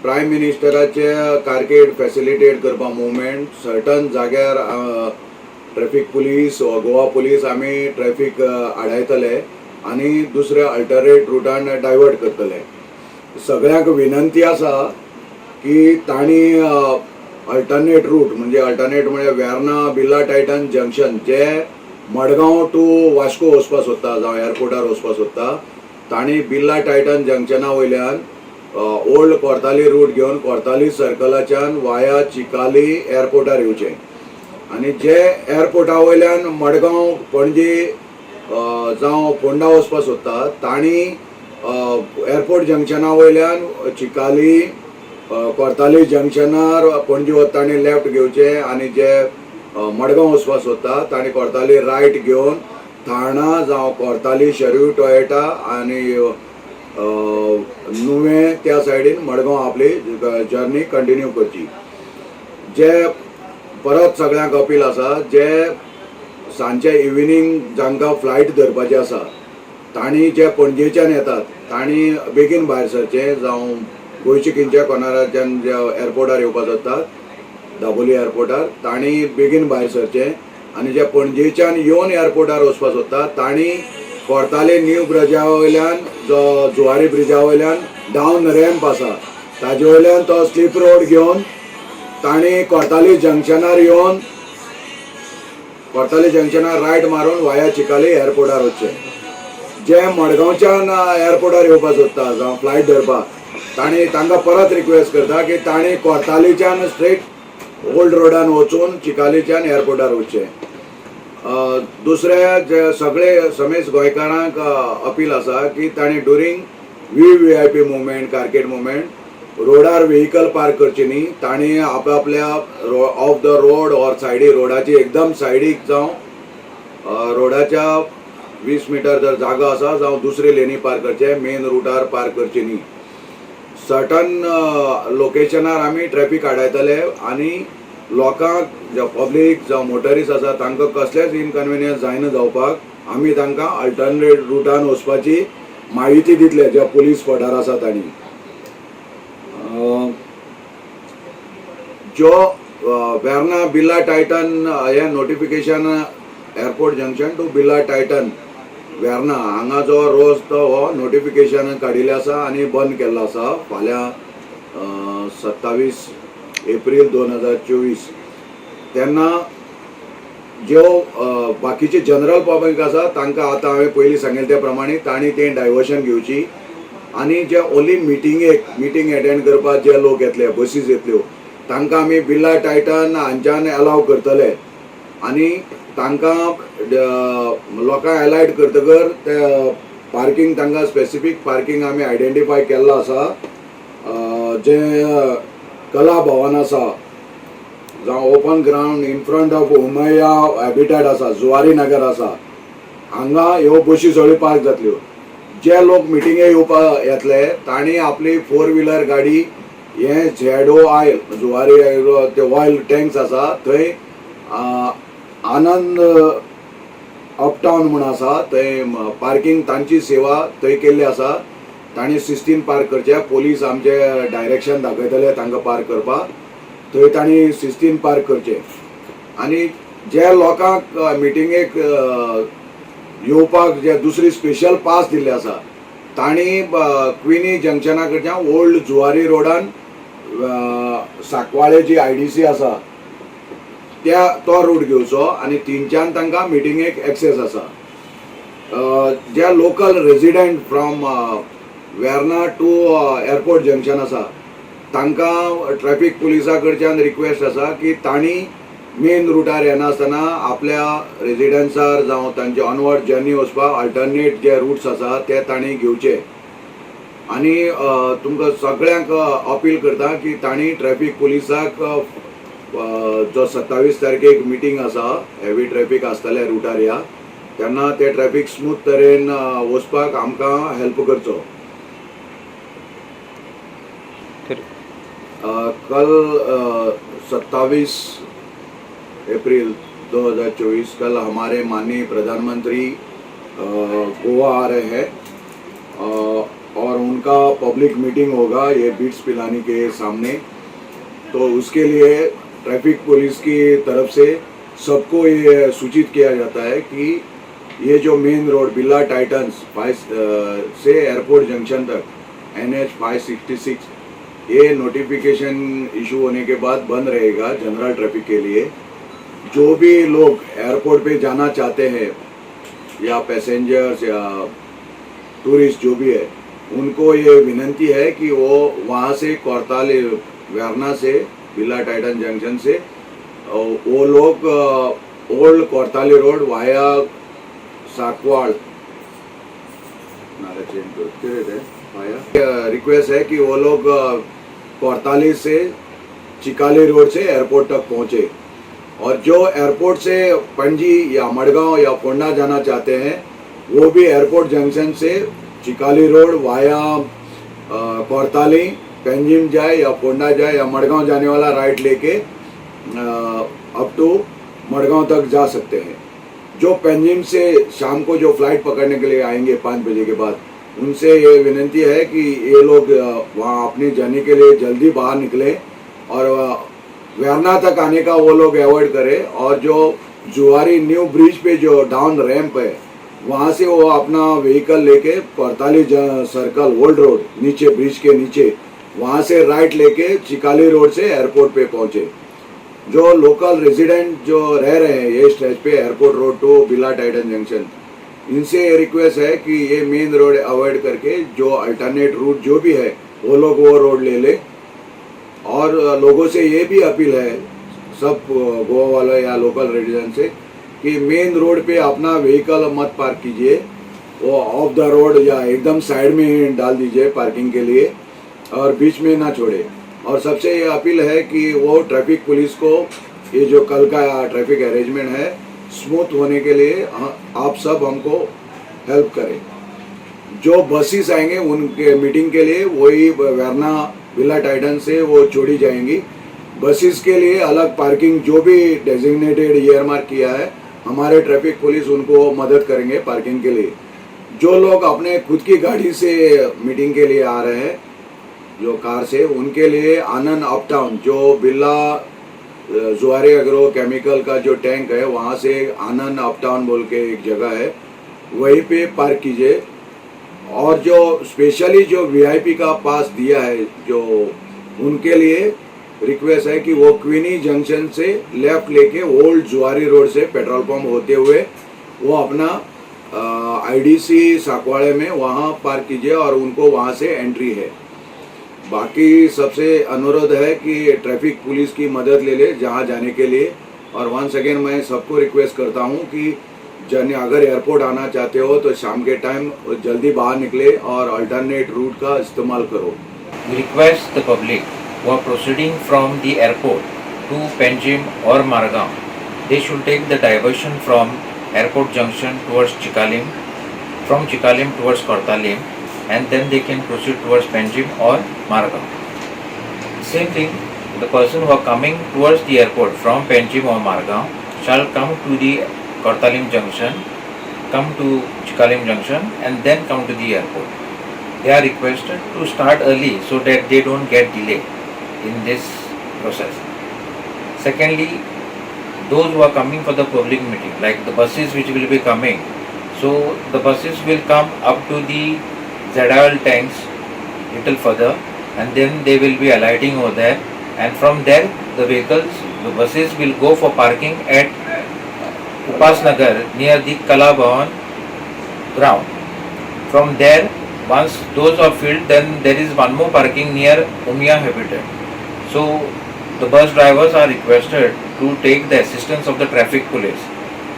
Prime मिनिस्टराचे carcade facilitate करपा movement certain जाग्यार traffic police वा गोवा पुलीस आमी ट्रॅफिक आडायतले आनी दुसऱ्या अल्टरनेट रुटान डायवर्ट करतले. सगळ्यांक विनंती आसा की तांणी अल्टरनेट रूट म्हणजे Verna Birla Titan junction J Madgaon to Vasco वचपा सोदता जावं एअरपोर्टार वचपा सोदता तांणी बिर्ला टायटन जंक्शना वयल्यान ओल्ड कोर्ताली रूट घेवन कोर्ताली सर्कलाच्यान वाया चिकाली एअरपोर्टार येवचें आनी जे एअरपोर्टा वयल्यान मडगांव पणजी जावं फोंडा वचपा सोदता तांणी एअरपोर्ट जंक्शना वयल्यान चिकाली कोर्ताली जंक्शनार पणजी वता तांणी लेफ्ट घेवचें आनी जे मडगांव वचपा सोदता तांणी कोर्ताली रायट घेवन थाणा जावं कोर्ताली शेरिव टॉयेटा आनी नुवें त्या सायडीन मडगांव आपली जर्नी कंटिन्यू करची. जे परत सगळ्यांक अपील आसा जे सांजचे इव्हिनिंग जांकां फ्लायट धरपाची आसा तांणी जे पणजेच्यान येतात तांणी बेगीन भायर सरचें जावं गोंयच्या खंयच्या कोनाराच्यान जे एअरपोर्टार येवपाक सोदतात दाबोली एअरपोर्टार तांणी बेगीन भायर सरचें आनी जे पणजेच्यान येवन एअरपोर्टार वचपाक सोदतात तांणी कोर्ताले न्यू ब्रिजा वयल्यान जो जुवारी ब्रिजा वयल्यान डावन रॅम्प आसा ताजे वयल्यान तो स्लीप रोड घेवन तांणी कोर्ताली जंक्शनार येवन कोर्ताली जंक्शनार रायट मारून वाया चिकाली एअरपोर्टार वचचें. जे मडगांवच्यान एअरपोर्टार येवपाक सोदता जावं फ्लायट धरपाक तांणी तांकां परत रिक्वेस्ट करता की तांणी कोर्तालीच्यान स्ट्रेट ओल्ड रोडान वचून चिकालीच्यान एअरपोर्टार वचचें. दुसरे जे सगळे समेज गोंयकारांक अपील आसा की तांणी during VVIP movement carcade movement रोडार व्हेहिकल पार्क करची न्ही. तांणी आपल्या ऑफ द रोड ऑर सायडी रोडाची एकदम सायडीक जावं रोडाच्या 20 मीटर जर जागो आसा जावं दुसरी लेनी पार्क करचे मेन रुटार पार्क करची न्ही. सर्टन लोकेशनार आमी ट्रॅफिक आडायतले आनी लोकांक जे पब्लीक जावं मोटरिस्ट आसा तांकां कसलेच इनकन्विनियन्स जायना जावपाक आमी तांकां अल्टरनेट रुटान वचपाची माहिती दितले जे पुलीस फॉडार आसा तांणी. जो वेर्ना बिर्ला टायटन हे notification airport junction to Birla Titan Verna हांगा जो रोज तो हो नोटिफिकेशन काडिल्लें आसा आनी बंद केल्लो आसा फाल्यां 27 एप्रील 2024. तेन्ना ज्यो बाकीचे जनरल पब्लीक आसा तांकां आतां हांवें पयलीं सांगिल्ले त्या प्रमाणे तांणी तें डायवर्शन घेवची आनी जे ओन्ली मिटींग अटेंड करपाक जे लोक येतले बसीस येतल्यो तांकां आमी बिर्ला टायटन हांच्यान अलाव करतले आनी तांकां लोकांक अलायड करतकर ते पार्किंग तांकां स्पेसिफीक पार्किंग आमी आयडेंटिफाय केल्लो आसा. जे कला भवन आसा जावं open ground in front of Umayya habitat आसा जुवारी नगर आसा हांगा ह्यो बसी सगळ्यो पार्क जातल्यो. जे लोक मिटिंगेक येवपाक येतले तांणी आपली 4 व्हिलर गाडी हे ZOI जुवारी ते ऑयल टँक्स आसा थंय आनंद अपटाउन म्हूण आसा थंय पार्किंग तांची सेवा थंय केल्ली आसा. तांणी शिस्तीन पार्क करचे पोलीस आमचे डायरेक्शन दाखयतले तांकां पार्क करपाक थंय तांणी शिस्तीन पार्क करचे आनी जे लोकांक मिटिंगेक येवपाक जे दुसरी स्पेशल पास दिल्ले आसा तांणी क्विनी जंक्शना कडच्यान ओल्ड जुवारी रोडान सांकवाळे जी IDC आसा तो रूट घेवचो आनी थंयच्यान तांकां मिटिंगेक एक्सेस आसा. जे local resident from Verna to airport junction आसा तांकां ट्रॅफिक पुलिसा कडच्यान रिक्वेस्ट आसा की तांणी मेन रुटार येनासतना आपल्या रेजिडेंसार जावं तांचे ऑनवर्ड जर्नी वचपाक अल्टरनेट जे रूट्स आसा ते तांणी घेवचे आनी तुमकां सगळ्यांक अपील करता की तांणी ट्रॅफिक पुलिसाक जो 27 तारखेक मिटींग आसा हेवी ट्रॅफिक आसतले रुटार ह्या तेन्ना ते ट्रॅफिक स्मूथ तरेन वचपाक आमकां हेल्प करचो. कल 27 अप्रैल 2024 कल हमारे माननीय प्रधानमंत्री गोवा आ रहे हैं और उनका पब्लिक मीटिंग होगा ये बीट्स पिलानी के सामने, तो उसके लिए ट्रैफिक पुलिस की तरफ से सबको ये सूचित किया जाता है कि ये जो मेन रोड बिरला टाइटन्स से एयरपोर्ट जंक्शन तक NH 566 ये नोटिफिकेशन इशू होने के बाद बंद रहेगा जनरल ट्रैफिक के लिए। जो भी लोग एयरपोर्ट पे जाना चाहते हैं या पैसेंजर्स या टूरिस्ट जो भी है, उनको ये विनंती है कि वो वहाँ से कोरताली वेरना से बिरला टाइटन जंक्शन से वो लोग ओल्ड कोरताली रोड वाया साकवाड़ रिक्वेस्ट है कि वो लोग कोरताली से चिकाली रोड से एयरपोर्ट तक पहुँचे, और जो एयरपोर्ट से पणजी या मडगांव या पोंडा जाना चाहते हैं वो भी एयरपोर्ट जंक्शन से चिकाली रोड वाया कोरताली पेंजिम जाए या पोंडा जाए या मडगांव जाने वाला राइट लेके अप टू मडगांव तक जा सकते हैं। जो पेंजिम से शाम को जो फ्लाइट पकड़ने के लिए आएंगे 5 बजे के बाद, उनसे ये विनंती है कि ये लोग वहाँ अपनी जर्नी के लिए जल्दी बाहर निकले और वेरना तक आने का वो लोग अवॉइड करें, और जो जुआरी न्यू ब्रिज पे जो डाउन रैंप है वहाँ से वो अपना व्हीकल लेके कोरताली सर्कल ओल्ड रोड नीचे ब्रिज के नीचे वहाँ से राइट लेके चिकाली रोड से एयरपोर्ट पे पहुँचे। जो लोकल रेजिडेंट जो रह रहे हैं ये स्ट्रेच पे airport road to Birla Titan junction, इनसे रिक्वेस्ट है कि ये मेन रोड अवॉइड करके जो अल्टरनेट रूट जो भी है वो लोग वो रोड ले ले। और लोगों से ये भी अपील है सब गोवा वाले या लोकल रेजिडेंट से कि मेन रोड पे अपना व्हीकल मत पार्क कीजिए, वो ऑफ द रोड या एकदम साइड में डाल दीजिए पार्किंग के लिए, और बीच में ना छोड़े। और सबसे ये अपील है कि वो ट्रैफिक पुलिस को ये जो कल का ट्रैफिक अरेंजमेंट है स्मूथ होने के लिए आप सब हमको हेल्प करें। जो बसेस आएंगे उनके मीटिंग के लिए वही वेरना बिरला टाइटन से वो छोड़ी जाएंगी। बसेस के लिए अलग पार्किंग जो भी डेजिग्नेटेड ईयरमार्क किया है हमारे ट्रैफिक पुलिस उनको मदद करेंगे पार्किंग के लिए। जो लोग अपने खुद की गाड़ी से मीटिंग के लिए आ रहे हैं जो कार से, उनके लिए आनंद अपटाउन जो बिरला जुआरी एग्रो केमिकल का जो टैंक है वहाँ से आनंद अपटाउन बोल के एक जगह है वहीं पे पार्क कीजिए। और जो स्पेशली जो VIP का पास दिया है जो उनके लिए रिक्वेस्ट है कि वो क्वीनी जंक्शन से लेफ्ट लेके ओल्ड जुआरी रोड से पेट्रोल पंप होते हुए वो अपना IDC साकवाड़े में वहाँ पार्क कीजिए और उनको वहाँ से एंट्री है। बाकी सबसे अनुरोध है कि ट्रैफिक पुलिस की मदद ले ले जहाँ जाने के लिए। और वंस अगेन मैं सबको रिक्वेस्ट करता हूँ कि अगर एयरपोर्ट आना चाहते हो तो शाम के टाइम जल्दी बाहर निकले और अल्टरनेट रूट का इस्तेमाल करो। We request the public who are proceeding from the airport to Panjim or Margam, they should take the diversion from airport junction towards Chikalim, from Chikalim towards Kortalim, and then they can proceed towards Panjim or Margam. Same thing, the person who are coming towards the airport from Panjim or Margam shall come to the Kortalim junction, come to Chikalim junction, and then come to the airport. They are requested to start early so that they don't get delay in this process. Secondly, those who are coming for the public meeting, like the buses which will be coming, so the buses will come up to the ZIL tanks little further, and then they will be alighting over there, and from there the vehicles, the buses will go for parking at Upasnagar near the Kala Bhavan ground. From there, once those are filled, then there is one more parking near Umia Habitat. So the bus drivers are requested to take the assistance of the traffic police